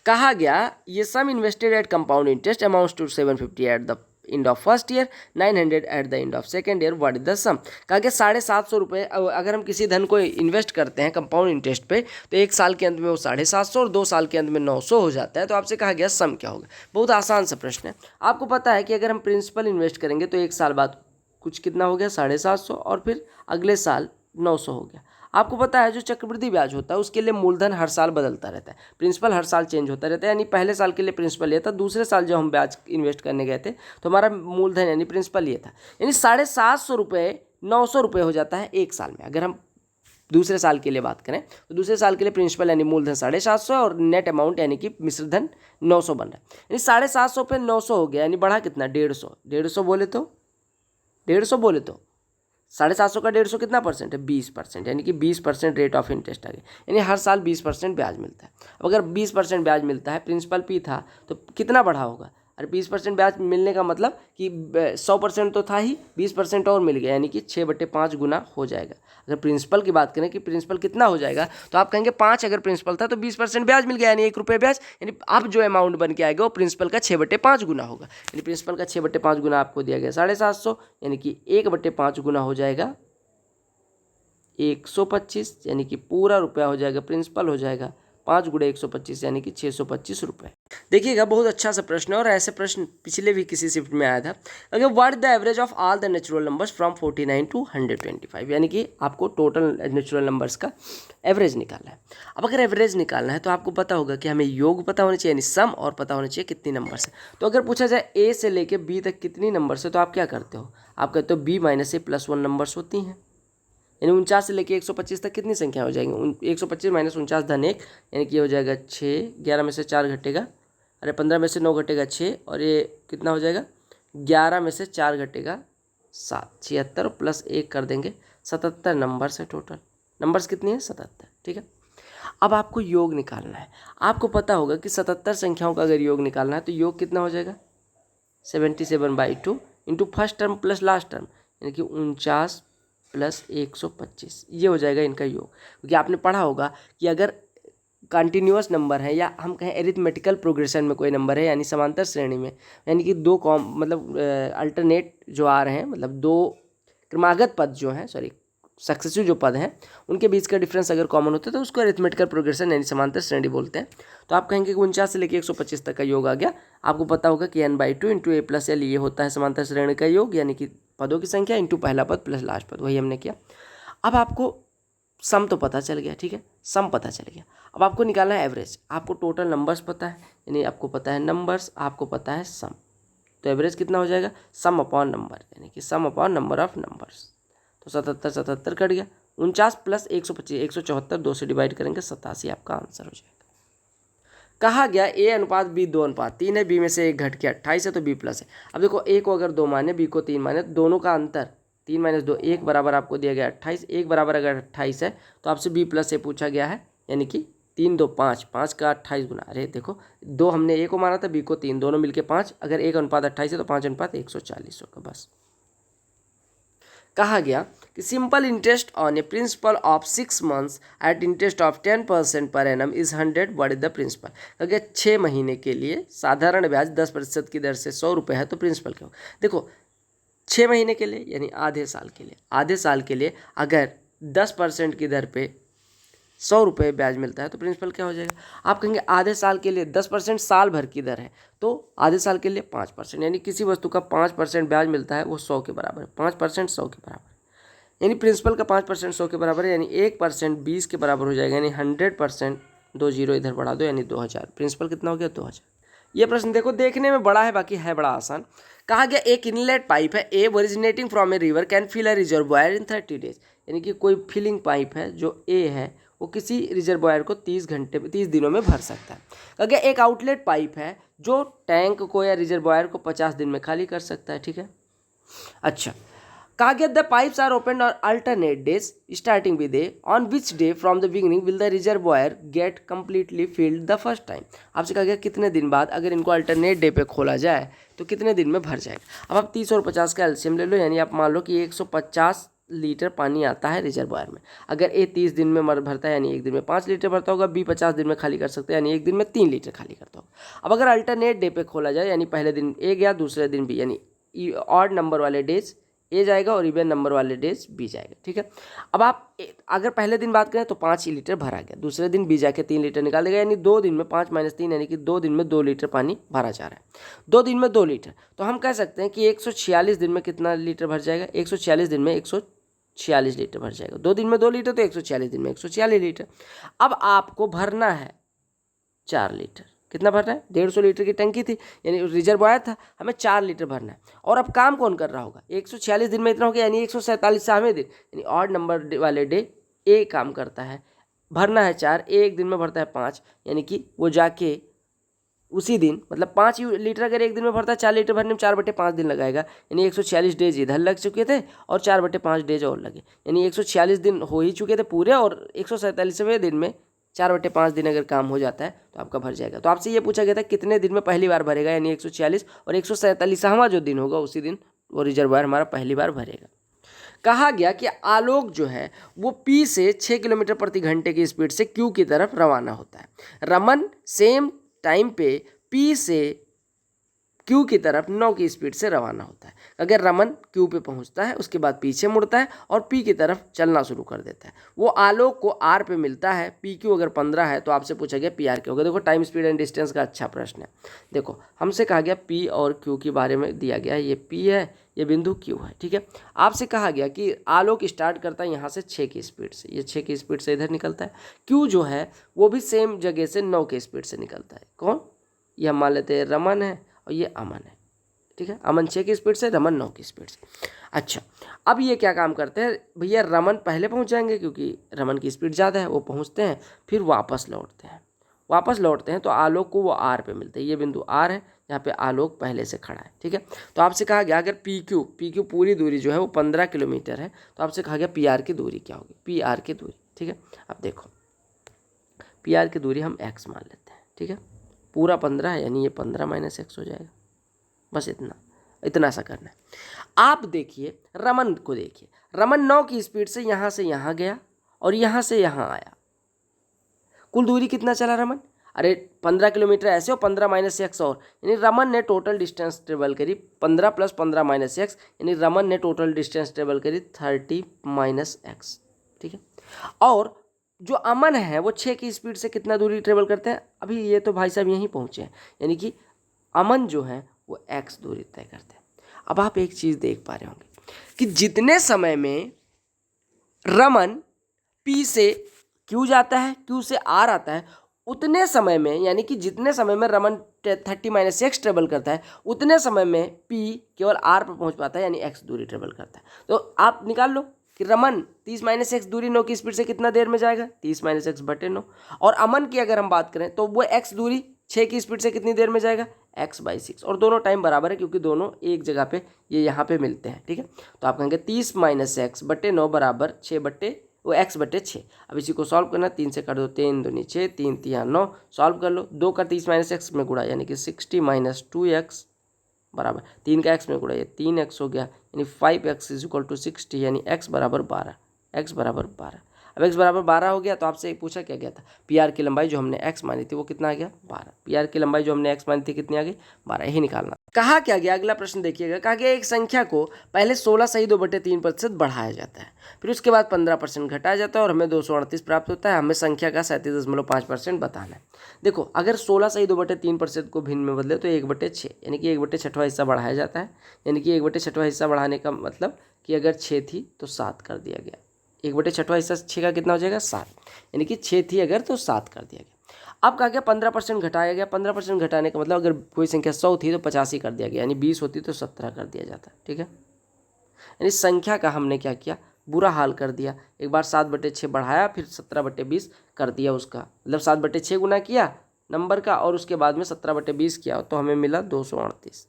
कहा गया ये sum invested at compound interest amounts to 750 at the end of first year, 900 at the end of second year, what is the sum. कहा गया 750 रुपये अगर हम किसी धन को इन्वेस्ट करते हैं कंपाउंड इंटरेस्ट पे तो 1 साल के अंत में वो 750 और 2 साल के अंत में 900 हो जाता है। तो आपसे कहा गया सम क्या होगा। बहुत आसान सा प्रश्न है। आपको पता है कि अगर हम प्रिंसिपल इन्वेस्ट करेंगे तो 1 साल बाद कुछ कितना हो गया 750, और फिर अगले साल 900 हो गया। आपको पता है जो चक्रवृद्धि ब्याज होता है उसके लिए मूलधन हर साल बदलता रहता है, प्रिंसिपल हर साल चेंज होता रहता है। यानी पहले साल के लिए प्रिंसिपल ये था, दूसरे साल जब हम ब्याज इन्वेस्ट करने गए थे तो हमारा मूलधन यानी प्रिंसिपल ये था, यानी 750 रुपये 900 रुपये हो जाता है 1 साल में। अगर हम दूसरे साल के लिए बात करें तो दूसरे साल के लिए प्रिंसिपल यानी मूलधन 750 और नेट अमाउंट यानी कि मिश्रधन 900 बन रहा है, यानी 750 पे 900 हो गया, यानी बढ़ा कितना 150, 150 बोले तो 750 का 150 कितना परसेंट है 20%, यानी कि 20% रेट ऑफ इंटरेस्ट आ गया, यानी हर साल 20% ब्याज मिलता है। अब अगर 20% ब्याज मिलता है, प्रिंसिपल पी था तो कितना बढ़ा होगा, अरे 20% ब्याज मिलने का मतलब कि 100% तो था ही, 20% और मिल गया, यानी कि 6/5 गुना हो जाएगा। अगर प्रिंसिपल की बात करें कि प्रिंसिपल कितना हो जाएगा तो आप कहेंगे 5 अगर प्रिंसिपल था तो 20% ब्याज मिल गया, यानी 1 रुपये ब्याज, यानी अब जो अमाउंट बन के आएगा वो प्रिंसिपल का 6/5 गुना होगा। यानी प्रिंसिपल का 6/5 गुना आपको दिया गया 750, यानी कि 1/5 गुना हो जाएगा 125, यानी कि पूरा रुपया हो जाएगा प्रिंसिपल हो जाएगा 5 × 125, यानी कि 625 रुपये। देखिएगा बहुत अच्छा सा प्रश्न है, और ऐसे प्रश्न पिछले भी किसी शिफ्ट में आया था। अगर what the average of all the natural numbers from 49 to 125, यानी कि आपको टोटल नेचुरल नंबर्स का एवरेज निकालना है। अब अगर एवरेज निकालना है तो आपको पता होगा कि हमें योग पता होना चाहिए यानी सम, और पता होना चाहिए कितनी नंबर्स है। तो अगर पूछा जाए ए से लेके बी तक कितनी नंबर्स है तो आप क्या करते हो, आप कहते हो बी माइनस ए प्लस 1 नंबर्स होती हैं, यानी 49 से लेके 125 तक कितनी संख्या हो जाएंगी, 125 माइनस 49 धन 1, यानी कि हो जाएगा 6, 11 में से 4 घटेगा, अरे 15 में से 9 घटेगा 6, और ये कितना हो जाएगा 11 में से 4 घटेगा 7, 76 प्लस 1 कर देंगे 77 नंबर्स है टोटल। नंबर्स कितनी है 77, ठीक है। अब आपको योग निकालना है। आपको पता होगा कि 77 संख्याओं का अगर योग निकालना है तो योग कितना हो जाएगा 77/2 into first term plus last term, यानी कि 49 प्लस 125, ये हो जाएगा इनका योग। क्योंकि आपने पढ़ा होगा कि अगर कंटिन्यूअस नंबर है या हम कहें एरिथमेटिकल प्रोग्रेशन में कोई नंबर है यानी समांतर श्रेणी में, यानी कि दो मतलब अल्टरनेट जो आ रहे हैं, मतलब दो क्रमागत पद जो हैं, सॉरी सक्सेसिव जो पद हैं उनके बीच का डिफरेंस अगर कॉमन होता है तो उसको एरिथमेटिकल प्रोग्रेशन यानी समांतर श्रेणी बोलते हैं। तो आप कहेंगे कि 49 से लेकर 125 तक का योग आ गया। आपको पता होगा कि n/2 into a plus L ये होता है समांतर श्रेणी का योग, यानी कि पदों की संख्या इंटू पहला पद प्लस लास्ट पद, वही हमने किया। अब आपको सम तो पता चल गया, ठीक है, सम पता चल गया। अब आपको निकालना है एवरेज। आपको टोटल नंबर्स पता है, यानी आपको पता है नंबर्स, आपको पता है सम, तो एवरेज कितना हो जाएगा सम अपॉन नंबर, यानी कि सम अपॉन नंबर ऑफ नंबर्स। तो 77 कट गया, 49 प्लस 125 174, 2 से डिवाइड करेंगे 87 आपका आंसर हो जाएगा। कहा गया ए अनुपात बी 2:3 है, बी में से एक घट के 28 है तो बी प्लस है। अब देखो ए को अगर 2 माने, बी को 3 माने, दोनों का अंतर 3 - 2 1 बराबर आपको दिया गया 28, 1 बराबर अगर 28 है तो आपसे बी प्लस से पूछा गया है, यानी कि 3 2 5, 5 का 28 गुना, अरे देखो 2 हमने ए को माना था, बी को 3, दोनों मिलके 5, अगर 1:28 है तो 5:140 होगा बस। कहा गया कि simple interest on a principal of 6 months at interest of 10% per annum is 100, what is the principal. कहा 6 महीने के लिए साधारण ब्याज 10% की दर से 100 रुपये है तो प्रिंसिपल क्या हो। देखो 6 महीने के लिए यानी आधे साल के लिए अगर 10% की दर पे 100 रुपये ब्याज मिलता है तो प्रिंसिपल क्या हो जाएगा। आप कहेंगे आधे साल के लिए 10% साल भर की दर है, तो आधे साल के लिए 5%, यानी किसी वस्तु का 5% ब्याज मिलता है वो 100 के बराबर है, 5% 100 के बराबर, यानी प्रिंसिपल का 5% 100 के बराबर है, यानी 1% 20 के बराबर हो जाएगा, यानी 100%, 2 जीरो इधर बढ़ा दो यानी 2000। प्रिंसिपल कितना हो गया 2000। ये प्रश्न देखो देखने में बड़ा है, बाकी है बड़ा आसान। कहा गया एक इनलेट पाइप है a originating from a river can fill a reservoir in 30 days, यानी कि कोई फिलिंग पाइप है जो ए है वो किसी रिजर्वॉयर को 30 दिनों में भर सकता है। कहा गया एक आउटलेट पाइप है जो टैंक को या रिजर्वॉयर को 50 दिन में खाली कर सकता है, ठीक है। अच्छा, कहा गया the pipes are open on alternate days starting with A, on which day from the beginning will the reservoir get completely filled the first time. आपसे कहा गया कितने दिन बाद अगर इनको अल्टरनेट डे पे खोला जाए तो कितने दिन में भर जाएगा। अब आप 30 और 50 का एलसीएम ले लो, यानी आप मान लो कि 150 लीटर पानी आता है रिजर्वॉयर में। अगर ए 30 दिन में भरता है यानी एक दिन में 5 लीटर भरता होगा, बी 50 दिन में खाली कर सकते हैं यानी एक दिन में 3 लीटर खाली करता होगा। अब अगर अल्टरनेट डे पे खोला जाए यानी पहले दिन ए गया दूसरे दिन बी, यानी ऑड नंबर वाले डेज ए जाएगा और इवन नंबर वाले डेज बी जाएगा, ठीक है। अब आप अगर पहले दिन बात करें तो 5 लीटर भरा गया, दूसरे दिन बी जाके 3 लीटर निकाल देगा, यानी 2 दिन में 5 - 3 यानी कि 2 दिन में 2 लीटर पानी भरा जा रहा है। 2 दिन में 2 लीटर, तो हम कह सकते हैं कि 146 दिन में कितना लीटर भर जाएगा, 146 दिन में 146 लीटर भर जाएगा। 2 दिन में 2 लीटर तो 146 दिन में 146 लीटर। अब आपको भरना है 4 लीटर, कितना भरना है, 150 लीटर की टंकी थी यानी रिजर्वॉयर था, हमें 4 लीटर भरना है। और अब काम कौन कर रहा होगा, 146 दिन में इतना हो गया यानी 147वें दिन यानी ऑड नंबर वाले डे ए काम करता है, भरना है 4, एक दिन में भरता है 5, यानी कि वो जाके उसी दिन मतलब 5 लीटर अगर एक दिन में भरता है 4 लीटर भरने में 4/5 दिन लगाएगा, यानी 146 डेज इधर लग चुके थे और 4/5 डेज और लगे, यानी 146 दिन हो ही चुके थे पूरे और 147वें दिन में 4/5 दिन अगर काम हो जाता है तो आपका भर जाएगा। तो आपसे ये पूछा गया था कितने दिन में पहली बार भरेगा, यानी 146 और 147वां जो दिन होगा उसी दिन वो रिजर्वायर हमारा पहली बार भरेगा। कहा गया कि आलोक जो है वो पी से 6 किलोमीटर प्रति घंटे की स्पीड से क्यू की तरफ रवाना होता है। रमन सेम टाइम पे पी से क्यू की तरफ 9 की स्पीड से रवाना होता है। अगर रमन क्यू पे पहुंचता है उसके बाद पीछे मुड़ता है और पी की तरफ चलना शुरू कर देता है। वो आलोक को आर पे मिलता है, पी क्यू अगर 15 है तो आपसे पूछा गया पी आर क्या होगा। देखो टाइम स्पीड एंड डिस्टेंस का अच्छा प्रश्न है। देखो हमसे कहा गया पी और क्यू के बारे में दिया गया है, ये पी है ये बिंदु क्यू है, ठीक है। आपसे कहा गया कि आलोक स्टार्ट करता है यहाँ से 6 की स्पीड से, ये 6 की स्पीड से इधर निकलता है। क्यू जो है वो भी सेम जगह से 9 की स्पीड से निकलता है। कौन, ये हम मान लेते हैं रमन है और ये अमन है, ठीक है। अमन 6 की स्पीड से, रमन 9 की स्पीड से। अच्छा, अब ये क्या काम करते हैं भैया, रमन पहले पहुंच जाएंगे क्योंकि रमन की स्पीड ज़्यादा है, वो पहुंचते हैं फिर वापस लौटते हैं तो आलोक को वो आर पे मिलते हैं। ये बिंदु आर है यहाँ पे आलोक पहले से खड़ा है, ठीक है। तो आपसे कहा गया अगर पी क्यू पूरी दूरी जो है वो 15 किलोमीटर है तो आपसे कहा गया पी आर की दूरी क्या होगी, पी आर की दूरी, ठीक है। अब देखो पी आर की दूरी हम एक्स मान लेते हैं, ठीक है। पूरा 15 है यानी ये 15 - x हो जाएगा, बस इतना सा करना है। आप देखिए रमन को, देखिए रमन 9 की स्पीड से यहाँ गया और यहाँ से यहाँ आया, कुल दूरी कितना चला रमन, अरे 15 किलोमीटर ऐसे हो 15 - x और, यानी रमन ने टोटल डिस्टेंस ट्रेवल करी 15 + 15 - x, यानी रमन ने टोटल डिस्टेंस ट्रेवल करी 30 - x, ठीक है। और जो अमन है वो 6 की स्पीड से कितना दूरी ट्रेवल करते हैं, अभी ये तो भाई साहब यहीं पहुँचे हैं, यानी कि अमन जो है वो x दूरी तय करते हैं। अब आप एक चीज़ देख पा रहे होंगे कि जितने समय में रमन P से Q जाता है, Q से R आता है, उतने समय में यानी कि जितने समय में रमन 30 - x ट्रेवल करता है उतने समय में P केवल R पर पहुंच पाता है, यानी x दूरी ट्रेवल करता है। तो आप निकाल लो कि रमन 30 - x दूरी 9 की स्पीड से कितना देर में जाएगा, 30 - x/9। और अमन की अगर हम बात करें तो वो x दूरी 6 की स्पीड से कितनी देर में जाएगा, x/6। और दोनों टाइम बराबर है क्योंकि दोनों एक जगह पे ये यहाँ पे मिलते हैं, ठीक है। तो आप कहेंगे 30 - x/9 बराबर 6/6। अब इसी को सॉल्व करना, 3 से काट दो, 3 दूनी 6, 3 तिया 9, सॉल्व कर लो। 2 का 30 - x में गुणा यानी कि 60 - 2x बराबर 3 का x में गुणा, ये 3x हो गया, यानी 5x = 60, यानी x बराबर 12। अब x बराबर 12 हो गया तो आपसे एक पूछा क्या गया था, पी आर की लंबाई जो हमने x मानी थी वो कितना आ गया, 12। पी आर की लंबाई जो हमने x मानी थी कितनी आ गई, 12, यही निकालना। कहा क्या गया, अगला प्रश्न देखिएगा। कहा गया एक संख्या को पहले 16 - बढ़ाया जाता है, फिर उसके बाद 15% घटाया जाता है और हमें 238 प्राप्त होता है। हमें संख्या का 37.5% बताना है। देखो, अगर 16 को भिन्न में बदले तो 1/6 यानी कि 1/6वां हिस्सा बढ़ाया जाता है। यानी कि 1/6वां हिस्सा बढ़ाने का मतलब कि अगर 6 थी तो 7 कर दिया गया। 1/6वां हिस्सा 6 का कितना हो जाएगा, 7, यानी कि 6 थी अगर तो 7 कर दिया गया। अब कहा गया 15% घटाया गया। 15% घटाने का मतलब अगर कोई संख्या 100 थी तो 85 कर दिया गया, यानी 20 होती तो 17 कर दिया जाता, ठीक है। यानी संख्या का हमने क्या किया, बुरा हाल कर दिया। एक बार 7/6 बढ़ाया, फिर 17/20 कर दिया उसका, मतलब 7/6 गुना किया नंबर का और उसके बाद में 17/20 किया तो हमें मिला 238।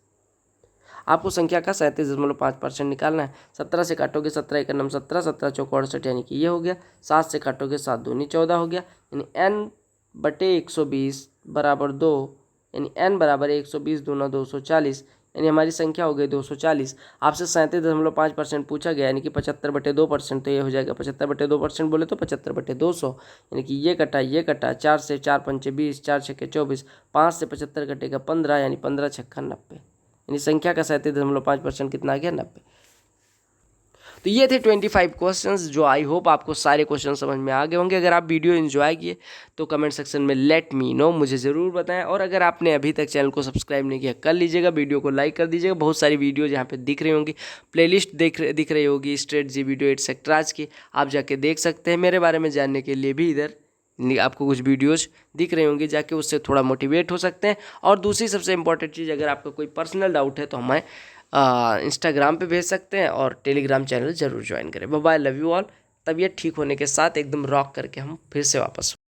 आपको संख्या का 37.5% निकालना है। 17 से काटोगे 17 एक नम 17, 17 चौक 68, यानी कि ये हो गया। 7 से काटोगे 7 दूनी 14 हो गया, यानी n/120 बराबर 2, यानी n बराबर 120 दूना 240, यानी हमारी संख्या हो गई 240। आपसे 37.5% पूछा गया, यानी कि 75/2%, तो ये हो जाएगा 75/2% बोले तो 75/200, यानी कि ये कटा 4 से 4 पंचे 20, 4 छक्के 24, 5 से 75 कटेगा 15, यानी 15 छक्का 90, यानी संख्या का 37.5% कितना आ गया, 90। तो ये थे 25 क्वेश्चंस, जो आई होप आपको सारे क्वेश्चन समझ में आ गए होंगे। अगर आप वीडियो एंजॉय किए तो कमेंट सेक्शन में लेट मी नो, मुझे ज़रूर बताएं। और अगर आपने अभी तक चैनल को सब्सक्राइब नहीं किया कर लीजिएगा, वीडियो को लाइक कर दीजिएगा। बहुत सारी वीडियो यहाँ पे दिख रही होंगी, प्लेलिस्ट दिख रही होगी स्ट्रेटजी वीडियो एटसेट्राज की, आप जाके देख सकते हैं। मेरे बारे में जानने के लिए भी इधर आपको कुछ वीडियोज दिख रही होंगी, जाके उससे थोड़ा मोटिवेट हो सकते हैं। और दूसरी सबसे इंपॉर्टेंट चीज़, अगर आपका कोई पर्सनल डाउट है तो हमें इंस्टाग्राम पे भेज सकते हैं और टेलीग्राम चैनल जरूर ज्वाइन करें। Bye bye, love you all. तबीयत ठीक होने के साथ एकदम रॉक करके हम फिर से वापस